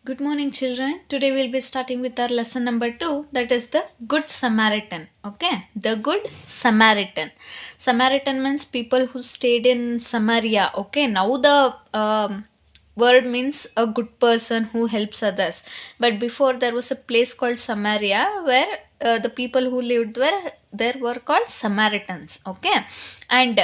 Good morning, children. Today we'll be starting with our lesson number 2, that is the Good Samaritan. Okay, the Good Samaritan. Samaritan means people who stayed in Samaria. Okay, now the word means a good person who helps others. But before there was a place called Samaria where the people who lived there were called Samaritans. Okay, and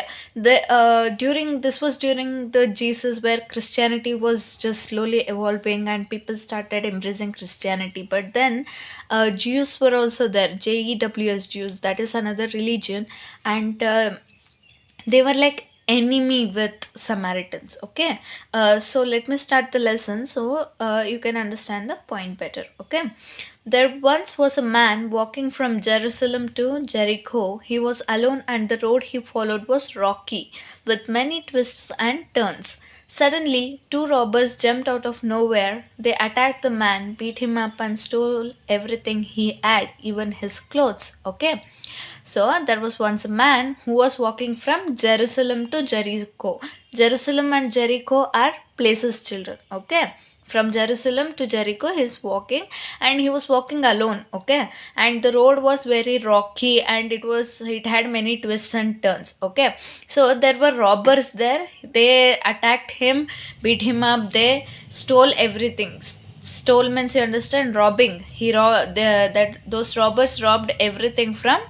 during the Jesus where Christianity was just slowly evolving and people started embracing Christianity. But then Jews were also there, JEWS Jews, that is another religion, and they were like enemy with Samaritans. Okay, so let me start the lesson so you can understand the point better. Okay, there once was a man walking from Jerusalem to Jericho. He was alone, and the road he followed was rocky, with many twists and turns. Suddenly, two robbers jumped out of nowhere. They attacked the man, beat him up, and stole everything he had, even his clothes. Okay, so there was once a man who was walking from Jerusalem to Jericho. Jerusalem and Jericho are places, children. Okay, from Jerusalem to Jericho he is walking, and he was walking alone. Okay, and the road was very rocky, and it had many twists and turns. Okay, so there were robbers there. They attacked him, beat him up, they stole everything. Stole means, you understand, robbing. That those robbers robbed everything from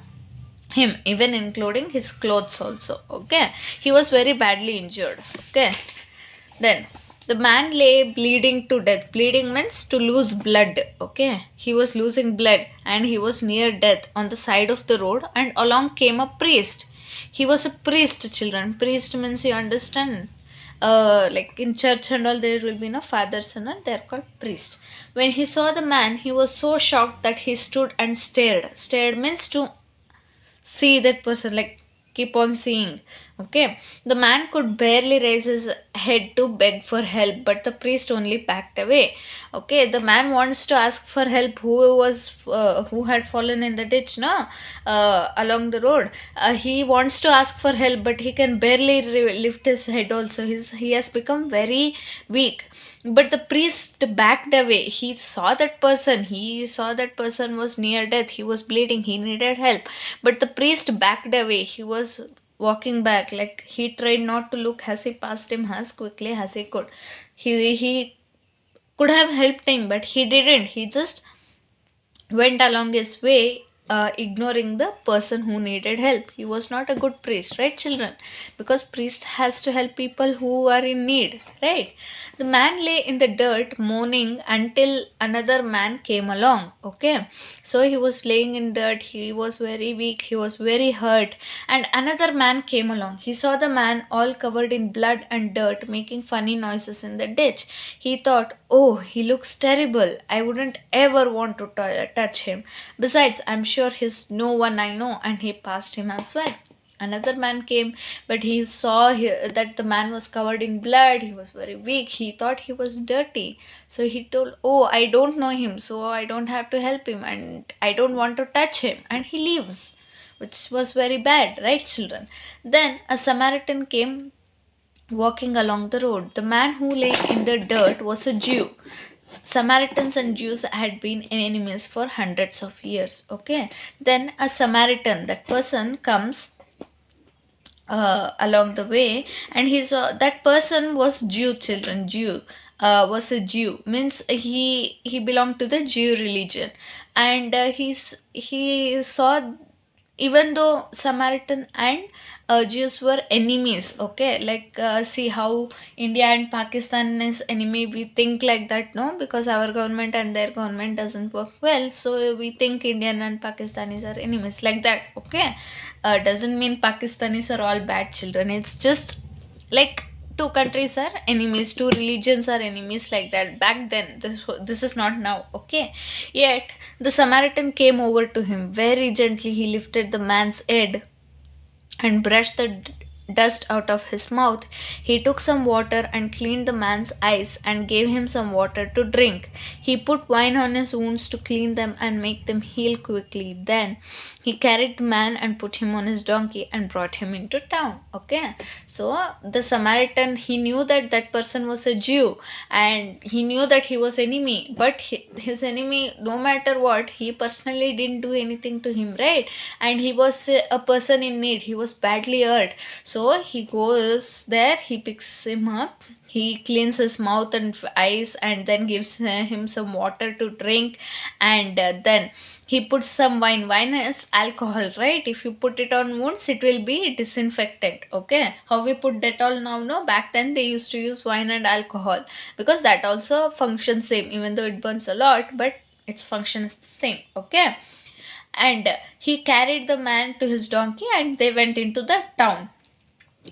him, even including his clothes also. Okay, he was very badly injured. Okay, then the man lay bleeding to death. Bleeding means to lose blood. Okay, he was losing blood and he was near death on the side of the road, and along came a priest. He was a priest, children. Priest means, you understand, like in church and all, there will be no fathers and all, they're called priest. When he saw the man, he was so shocked that he stood and stared. Stared means to see that person, like keep on seeing. Okay, the man could barely raise his head to beg for help, but the priest only backed away. Okay, the man wants to ask for help, who had fallen in the ditch, no, along the road. He wants to ask for help, but he can barely lift his head also. He has become very weak. But the priest backed away. He saw that person was near death. He was bleeding, he needed help, but the priest backed away. He was walking back, like he tried not to look as he passed him as quickly as he could. He could have helped him, but he didn't. He just went along his way, ignoring the person who needed help. He was not a good priest, right, children? Because priest has to help people who are in need, right? The man lay in the dirt moaning until another man came along. Okay, so he was laying in dirt, he was very weak, he was very hurt, and another man came along. He saw the man all covered in blood and dirt, making funny noises in the ditch. He thought, oh, he looks terrible, I wouldn't ever want to touch him. Besides, I'm sure he's no one I know. And he passed him as well. Another man came, but he saw that the man was covered in blood. He was very weak. He thought he was dirty. So he told, oh, I don't know him, so I don't have to help him, and I don't want to touch him. And he leaves, which was very bad, right, children? Then a Samaritan came walking along the road. The man who lay in the dirt was a Jew. Samaritans and Jews had been enemies for hundreds of years. Okay, then a Samaritan, that person comes along the way, and that person was Jew, children. Jew was a Jew, means he belonged to the Jew religion, and he saw, even though Samaritan and Jews were enemies. Okay, like see how India and Pakistan is enemy. We think like that, no, because our government and their government doesn't work well, so we think Indian and Pakistanis are enemies, like that. Okay, doesn't mean Pakistanis are all bad, children. It's just like two countries are enemies, two religions are enemies, like that. Back then, this is not now. Okay, yet the Samaritan came over to him very gently. He lifted the man's head and brushed the dust out of his mouth. He took some water and cleaned the man's eyes and gave him some water to drink. He put wine on his wounds to clean them and make them heal quickly. Then he carried the man and put him on his donkey and brought him into town. Okay, so the Samaritan, he knew that that person was a Jew, and he knew that he was enemy, but his enemy, no matter what, he personally didn't do anything to him, right? And he was a person in need, he was badly hurt. So he goes there, he picks him up, he cleans his mouth and eyes, and then gives him some water to drink, and then he puts some wine. Wine is alcohol, right? If you put it on wounds, it will be disinfectant. Okay, how we put Dettol now? No, back then they used to use wine and alcohol, because that also functions same, even though it burns a lot, but its function is the same. Okay, and he carried the man to his donkey and they went into the town.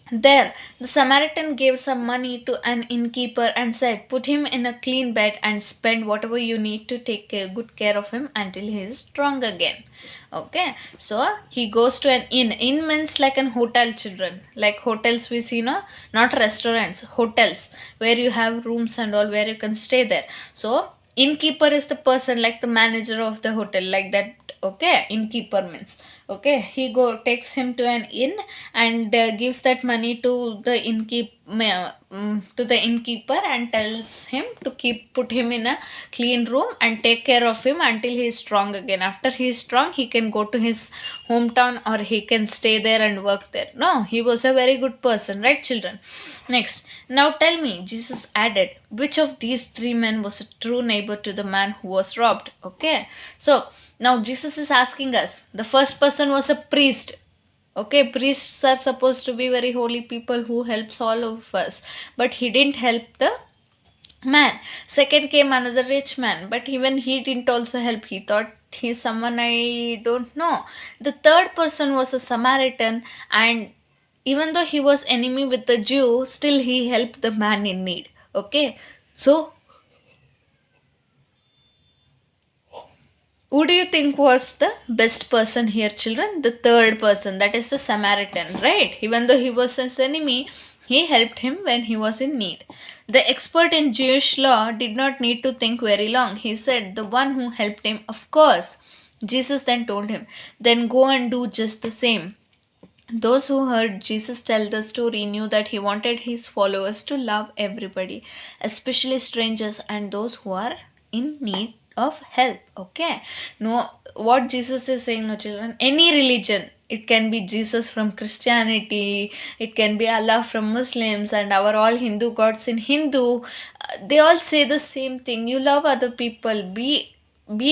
There, the Samaritan gave some money to an innkeeper and said, "Put him in a clean bed and spend whatever you need to take good care of him until he is strong again." Okay, so he goes to an inn. Inn means like an hotel, children. Like hotels we see, no? Not restaurants, hotels, where you have rooms and all, where you can stay there. So, innkeeper is the person like the manager of the hotel, like that. Okay, innkeeper means, okay, he takes him to an inn and gives that money to the innkeeper and tells him to put him in a clean room and take care of him until he is strong again. After he is strong, he can go to his hometown or he can stay there and work there. No, he was a very good person, right, children? Next, now tell me, Jesus added, which of these three men was a true neighbor to the man who was robbed? Okay, so now Jesus is asking us. The first person was a priest. Okay, priests are supposed to be very holy people who helps all of us, but he didn't help the man. Second came another rich man, but even he didn't also help. He thought he's someone I don't know. The third person was a Samaritan, and even though he was enemy with the Jew, still he helped the man in need. Okay, so who do you think was the best person here, children? The third person, that is the Samaritan, right? Even though he was his enemy, he helped him when he was in need. The expert in Jewish law did not need to think very long. He said, "The one who helped him, of course." Jesus then told him, "Then go and do just the same." Those who heard Jesus tell the story knew that he wanted his followers to love everybody, especially strangers and those who are in need of help. Okay, no, what Jesus is saying, no, children, any religion, it can be Jesus from Christianity, it can be Allah from Muslims, and our all Hindu gods in Hindu, they all say the same thing. You love other people, be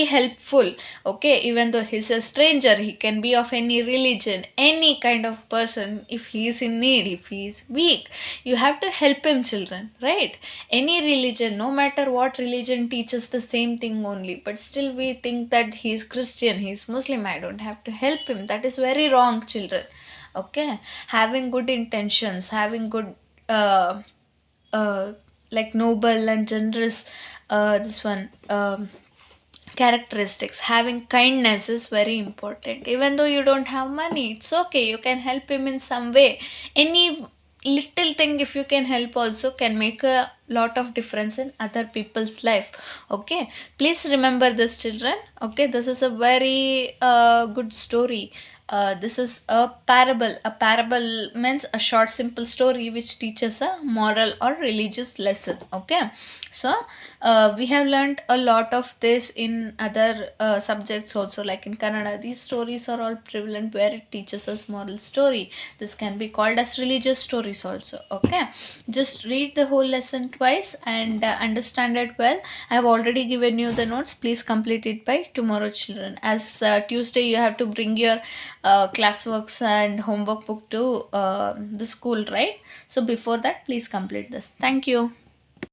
helpful. Okay, even though he's a stranger, he can be of any religion, any kind of person. If he is in need, if he is weak, you have to help him, children, right? Any religion, no matter what religion, teaches the same thing only, but still we think that he is Christian, he is Muslim, I don't have to help him. That is very wrong, children. Okay, having good intentions, having good uh like noble and generous this one characteristics, having kindness is very important. Even though you don't have money, it's okay, you can help him in some way. Any little thing, if you can help, also can make a lot of difference in other people's life. Okay, please remember this, children. Okay, this is a very good story. This is a parable. A parable means a short simple story which teaches a moral or religious lesson. Okay, so we have learned a lot of this in other subjects also, like in Kannada. These stories are all prevalent where it teaches us moral story. This can be called as religious stories also. Okay, just read the whole lesson twice and understand it well. I have already given you the notes. Please complete it by tomorrow, children. As Tuesday you have to bring your classworks and homework book to the school, right? So before that, please complete this. Thank you.